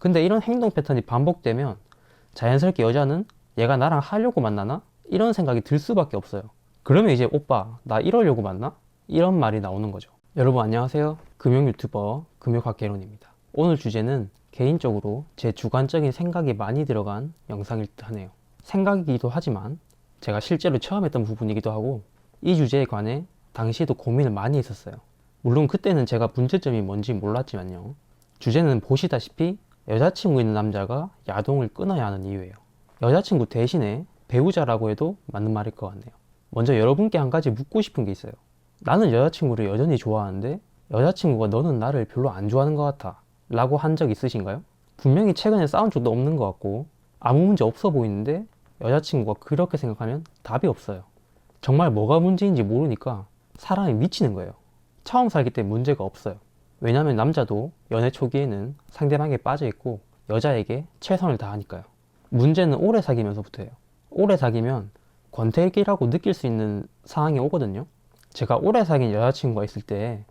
근데 이런 행동 패턴이 반복되면 자연스럽게 여자는 얘가 나랑 하려고 만나나? 이런 생각이 들 수밖에 없어요. 그러면 이제 오빠, 나 이러려고 만나? 이런 말이 나오는 거죠. 여러분 안녕하세요. 금융 유튜버 금융학개론입니다. 오늘 주제는 개인적으로 제 주관적인 생각이 많이 들어간 영상일 듯 하네요. 생각이기도 하지만 제가 실제로 처음 했던 부분이기도 하고 이 주제에 관해 당시에도 고민을 많이 했었어요. 물론 그때는 제가 문제점이 뭔지 몰랐지만요. 주제는 보시다시피 여자친구 있는 남자가 야동을 끊어야 하는 이유예요. 여자친구 대신에 배우자라고 해도 맞는 말일 것 같네요. 먼저 여러분께 한 가지 묻고 싶은 게 있어요. 나는 여자친구를 여전히 좋아하는데 여자친구가 너는 나를 별로 안 좋아하는 것 같아 라고 한 적 있으신가요? 분명히 최근에 싸운 적도 없는 것 같고 아무 문제 없어 보이는데 여자친구가 그렇게 생각하면 답이 없어요. 정말 뭐가 문제인지 모르니까 사람이 미치는 거예요. 처음 사귀기 때문에 문제가 없어요. 왜냐면 남자도 연애 초기에는 상대방에 빠져있고 여자에게 최선을 다하니까요. 문제는 오래 사귀면서부터예요. 오래 사귀면 권태기라고 느낄 수 있는 상황이 오거든요. 제가 오래 사귄 여자친구가 있을 때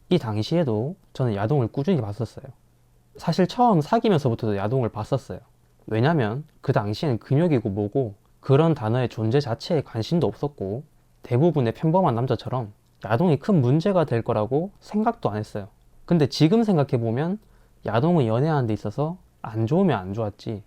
이 당시에도 저는 야동을 꾸준히 봤었어요. 사실 처음 사귀면서부터도 야동을 봤었어요. 왜냐면 그 당시에는 금욕이고 뭐고 그런 단어의 존재 자체에 관심도 없었고 대부분의 평범한 남자처럼 야동이 큰 문제가 될 거라고 생각도 안 했어요. 근데 지금 생각해보면 야동은 연애하는 데 있어서 안 좋으면 안 좋았지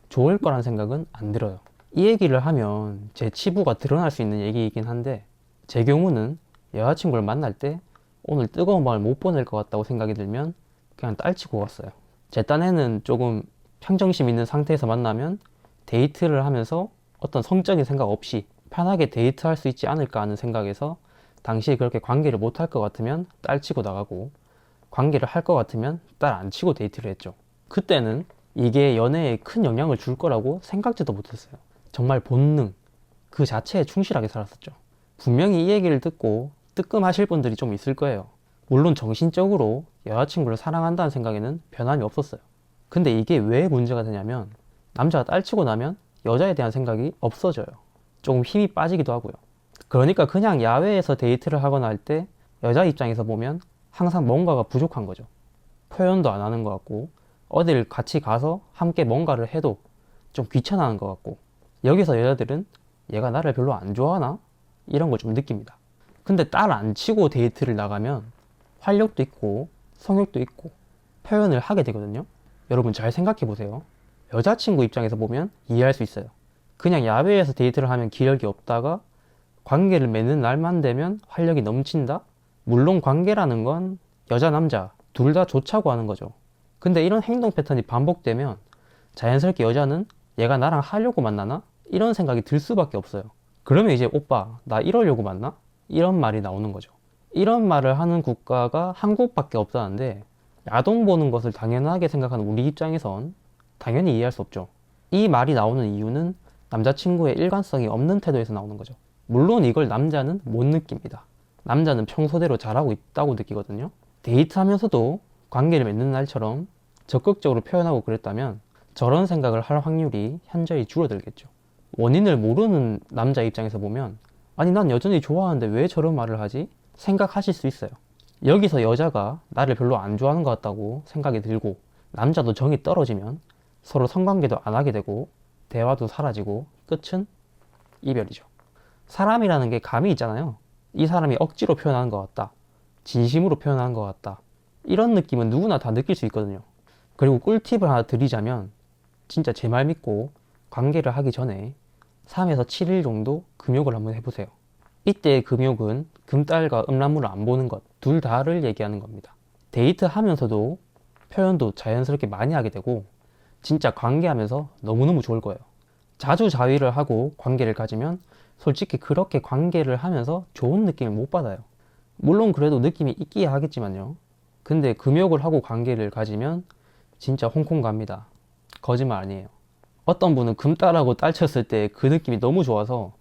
좋을 거란 생각은 안 들어요. 이 얘기를 하면 제 치부가 드러날 수 있는 얘기이긴 한데 제 경우는 여자친구를 만날 때 오늘 뜨거운 마음을 못 보낼 것 같다고 생각이 들면 그냥 딸치고 갔어요. 제 딴에는 조금 평정심 있는 상태에서 만나면 데이트를 하면서 어떤 성적인 생각 없이 편하게 데이트할 수 있지 않을까 하는 생각에서 당시에 그렇게 관계를 못 할 것 같으면 딸치고 나가고 관계를 할 것 같으면 딸 안 치고 데이트를 했죠. 그때는 이게 연애에 큰 영향을 줄 거라고 생각지도 못했어요. 정말 본능 그 자체에 충실하게 살았었죠. 분명히 이 얘기를 듣고 뜨끔하실 분들이 좀 있을 거예요. 물론 정신적으로 여자친구를 사랑한다는 생각에는 변함이 없었어요. 근데 이게 왜 문제가 되냐면 남자가 딸치고 나면 여자에 대한 생각이 없어져요. 조금 힘이 빠지기도 하고요. 그러니까 그냥 야외에서 데이트를 하거나 할 때 여자 입장에서 보면 항상 뭔가가 부족한 거죠. 표현도 안 하는 것 같고 어딜 같이 가서 함께 뭔가를 해도 좀 귀찮아하는 것 같고 여기서 여자들은 얘가 나를 별로 안 좋아하나? 이런 걸 좀 느낍니다. 근데 딸 안 치고 데이트를 나가면 활력도 있고 성욕도 있고 표현을 하게 되거든요. 여러분 잘 생각해 보세요. 여자친구 입장에서 보면 이해할 수 있어요. 그냥 야외에서 데이트를 하면 기력이 없다가 관계를 맺는 날만 되면 활력이 넘친다? 물론 관계라는 건 여자 남자 둘 다 좋자고 하는 거죠. 근데 이런 행동 패턴이 반복되면 자연스럽게 여자는 얘가 나랑 하려고 만나나? 이런 생각이 들 수밖에 없어요. 그러면 이제 오빠 나 이러려고 만나? 이런 말이 나오는 거죠. 이런 말을 하는 국가가 한국밖에 없다는데 야동 보는 것을 당연하게 생각하는 우리 입장에선 당연히 이해할 수 없죠. 이 말이 나오는 이유는 남자친구의 일관성이 없는 태도에서 나오는 거죠. 물론 이걸 남자는 못 느낍니다. 남자는 평소대로 잘하고 있다고 느끼거든요. 데이트하면서도 관계를 맺는 날처럼 적극적으로 표현하고 그랬다면 저런 생각을 할 확률이 현저히 줄어들겠죠. 원인을 모르는 남자 입장에서 보면 아니 난 여전히 좋아하는데 왜 저런 말을 하지? 생각하실 수 있어요. 여기서 여자가 나를 별로 안 좋아하는 것 같다고 생각이 들고 남자도 정이 떨어지면 서로 성관계도 안 하게 되고 대화도 사라지고 끝은 이별이죠. 사람이라는 게 감이 있잖아요. 이 사람이 억지로 표현하는 것 같다. 진심으로 표현하는 것 같다. 이런 느낌은 누구나 다 느낄 수 있거든요. 그리고 꿀팁을 하나 드리자면 진짜 제 말 믿고 관계를 하기 전에 3에서 7일 정도 금욕을 한번 해보세요. 이때의 금욕은 금딸과 음란물을 안 보는 것 둘 다를 얘기하는 겁니다. 데이트하면서도 표현도 자연스럽게 많이 하게 되고 진짜 관계하면서 너무너무 좋을 거예요. 자주 자위를 하고 관계를 가지면 솔직히 그렇게 관계를 하면서 좋은 느낌을 못 받아요. 물론 그래도 느낌이 있기야 하겠지만요. 근데 금욕을 하고 관계를 가지면 진짜 홍콩 갑니다. 거짓말 아니에요. 어떤 분은 금딸하고 딸 쳤을 때 그 느낌이 너무 좋아서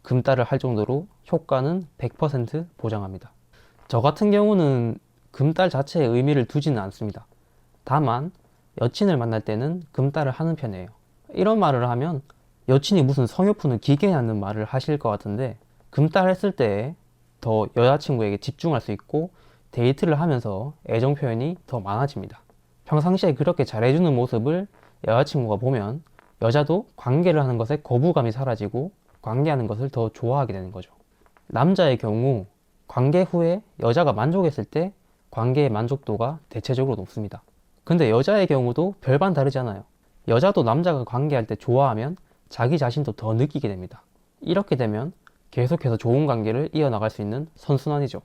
금딸을 할 정도로 효과는 100% 보장합니다. 저 같은 경우는 금딸 자체에 의미를 두지는 않습니다. 다만 여친을 만날 때는 금딸을 하는 편이에요. 이런 말을 하면 여친이 무슨 성욕 푸는 기계냐는 말을 하실 것 같은데 금딸 했을 때 더 여자친구에게 집중할 수 있고 데이트를 하면서 애정 표현이 더 많아집니다. 평상시에 그렇게 잘해주는 모습을 여자친구가 보면 여자도 관계를 하는 것에 거부감이 사라지고 관계하는 것을 더 좋아하게 되는 거죠. 남자의 경우 관계 후에 여자가 만족했을 때 관계의 만족도가 대체적으로 높습니다. 근데 여자의 경우도 별반 다르지 않아요. 여자도 남자가 관계할 때 좋아하면 자기 자신도 더 느끼게 됩니다. 이렇게 되면 계속해서 좋은 관계를 이어나갈 수 있는 선순환이죠.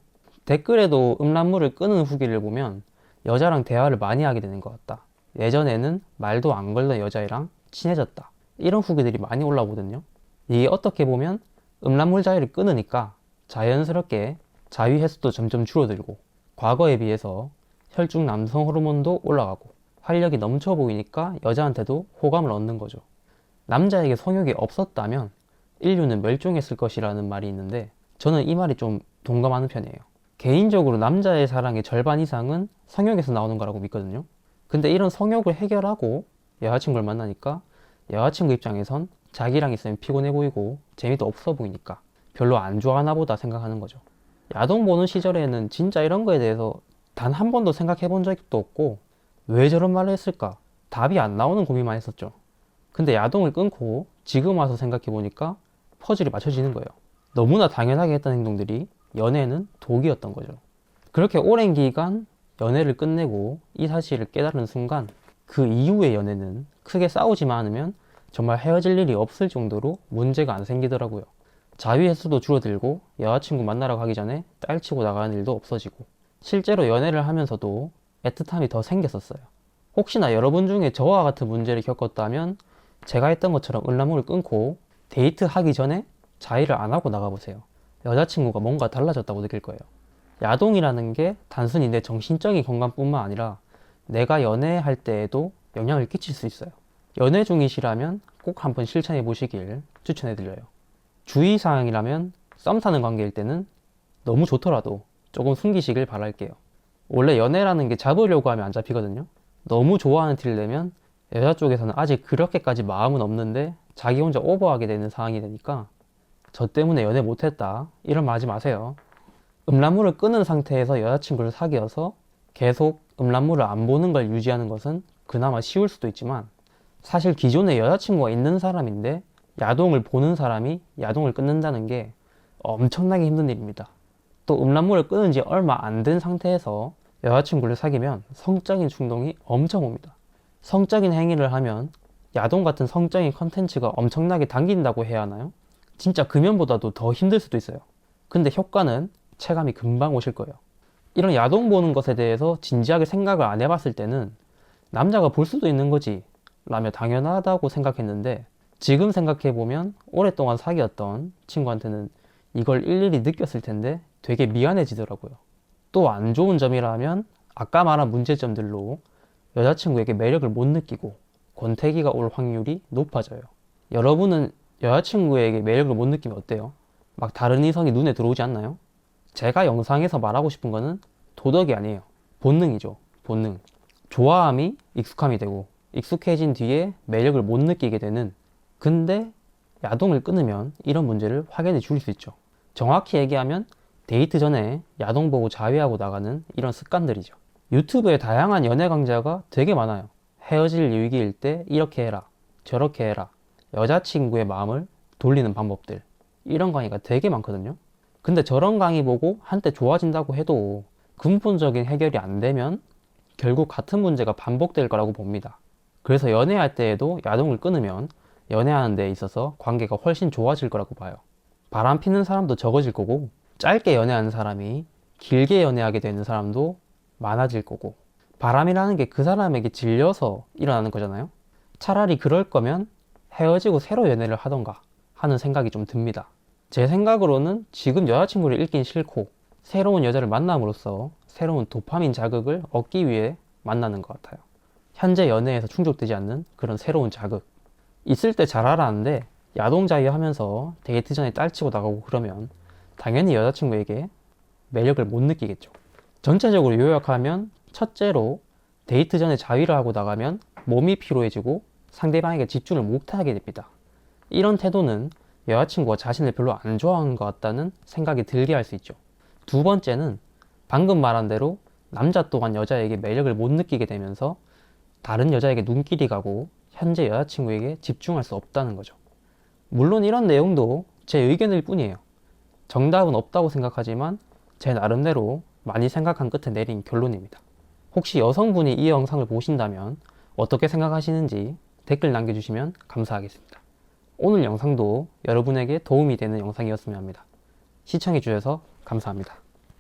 댓글에도 음란물을 끄는 후기를 보면 여자랑 대화를 많이 하게 되는 것 같다. 예전에는 말도 안 걸던 여자애랑 친해졌다. 이런 후기들이 많이 올라오거든요. 이게 어떻게 보면 음란물 자위를 끊으니까 자연스럽게 자위 횟수도 점점 줄어들고 과거에 비해서 혈중 남성 호르몬도 올라가고 활력이 넘쳐 보이니까 여자한테도 호감을 얻는 거죠. 남자에게 성욕이 없었다면 인류는 멸종했을 것이라는 말이 있는데 저는 이 말이 좀 동감하는 편이에요. 개인적으로 남자의 사랑의 절반 이상은 성욕에서 나오는 거라고 믿거든요. 근데 이런 성욕을 해결하고 여자친구를 만나니까 여자친구 입장에선 자기랑 있으면 피곤해 보이고 재미도 없어 보이니까 별로 안 좋아하나 보다 생각하는 거죠. 야동 보는 시절에는 진짜 이런 거에 대해서 단 한 번도 생각해 본 적도 없고 왜 저런 말을 했을까? 답이 안 나오는 고민만 했었죠. 근데 야동을 끊고 지금 와서 생각해 보니까 퍼즐이 맞춰지는 거예요. 너무나 당연하게 했던 행동들이 연애는 독이었던 거죠. 그렇게 오랜 기간 연애를 끝내고 이 사실을 깨달은 순간 그 이후의 연애는 크게 싸우지만 않으면 정말 헤어질 일이 없을 정도로 문제가 안 생기더라고요. 자위 횟수도 줄어들고 여자친구 만나러 가기 전에 딸치고 나가는 일도 없어지고 실제로 연애를 하면서도 애틋함이 더 생겼었어요. 혹시나 여러분 중에 저와 같은 문제를 겪었다면 제가 했던 것처럼 음란물을 끊고 데이트하기 전에 자위를 안 하고 나가보세요. 여자친구가 뭔가 달라졌다고 느낄 거예요. 야동이라는 게 단순히 내 정신적인 건강뿐만 아니라 내가 연애할 때에도 영향을 끼칠 수 있어요. 연애 중이시라면 꼭 한번 실천해 보시길 추천해 드려요. 주의사항이라면 썸 타는 관계일 때는 너무 좋더라도 조금 숨기시길 바랄게요. 원래 연애라는 게 잡으려고 하면 안 잡히거든요. 너무 좋아하는 티를 내면 여자 쪽에서는 아직 그렇게까지 마음은 없는데 자기 혼자 오버하게 되는 상황이 되니까 저 때문에 연애 못했다 이런 말 하지 마세요. 음란물을 끊은 상태에서 여자친구를 사귀어서 계속 음란물을 안 보는 걸 유지하는 것은 그나마 쉬울 수도 있지만 사실 기존에 여자친구가 있는 사람인데 야동을 보는 사람이 야동을 끊는다는 게 엄청나게 힘든 일입니다. 또 음란물을 끊은 지 얼마 안 된 상태에서 여자친구를 사귀면 성적인 충동이 엄청 옵니다. 성적인 행위를 하면 야동 같은 성적인 컨텐츠가 엄청나게 당긴다고 해야 하나요? 진짜 금연보다도 더 힘들 수도 있어요. 근데 효과는 체감이 금방 오실 거예요. 이런 야동 보는 것에 대해서 진지하게 생각을 안 해봤을 때는 남자가 볼 수도 있는 거지 라며 당연하다고 생각했는데 지금 생각해보면 오랫동안 사귀었던 친구한테는 이걸 일일이 느꼈을 텐데 되게 미안해지더라고요. 또 안 좋은 점이라면 아까 말한 문제점들로 여자친구에게 매력을 못 느끼고 권태기가 올 확률이 높아져요. 여러분은 여자친구에게 매력을 못 느끼면 어때요? 막 다른 이성이 눈에 들어오지 않나요? 제가 영상에서 말하고 싶은 거는 도덕이 아니에요. 본능이죠. 본능. 좋아함이 익숙함이 되고 익숙해진 뒤에 매력을 못 느끼게 되는 근데 야동을 끊으면 이런 문제를 확연히 줄일 수 있죠. 정확히 얘기하면 데이트 전에 야동 보고 자위하고 나가는 이런 습관들이죠. 유튜브에 다양한 연애 강좌가 되게 많아요. 헤어질 위기일 때 이렇게 해라, 저렇게 해라, 여자친구의 마음을 돌리는 방법들 이런 강의가 되게 많거든요. 근데 저런 강의 보고 한때 좋아진다고 해도 근본적인 해결이 안 되면 결국 같은 문제가 반복될 거라고 봅니다. 그래서 연애할 때에도 야동을 끊으면 연애하는 데 있어서 관계가 훨씬 좋아질 거라고 봐요. 바람 피는 사람도 적어질 거고 짧게 연애하는 사람이 길게 연애하게 되는 사람도 많아질 거고 바람이라는 게 그 사람에게 질려서 일어나는 거잖아요. 차라리 그럴 거면 헤어지고 새로 연애를 하던가 하는 생각이 좀 듭니다. 제 생각으로는 지금 여자친구를 잃긴 싫고 새로운 여자를 만남으로써 새로운 도파민 자극을 얻기 위해 만나는 것 같아요. 현재 연애에서 충족되지 않는 그런 새로운 자극 있을 때 잘 알았는데 야동자위 하면서 데이트 전에 딸치고 나가고 그러면 당연히 여자친구에게 매력을 못 느끼겠죠. 전체적으로 요약하면 첫째로 데이트 전에 자위를 하고 나가면 몸이 피로해지고 상대방에게 집중을 못하게 됩니다. 이런 태도는 여자친구가 자신을 별로 안 좋아하는 것 같다는 생각이 들게 할 수 있죠. 두 번째는 방금 말한 대로 남자 또한 여자에게 매력을 못 느끼게 되면서 다른 여자에게 눈길이 가고 현재 여자친구에게 집중할 수 없다는 거죠. 물론 이런 내용도 제 의견일 뿐이에요. 정답은 없다고 생각하지만 제 나름대로 많이 생각한 끝에 내린 결론입니다. 혹시 여성분이 이 영상을 보신다면 어떻게 생각하시는지 댓글 남겨주시면 감사하겠습니다. 오늘 영상도 여러분에게 도움이 되는 영상이었으면 합니다. 시청해주셔서 감사합니다.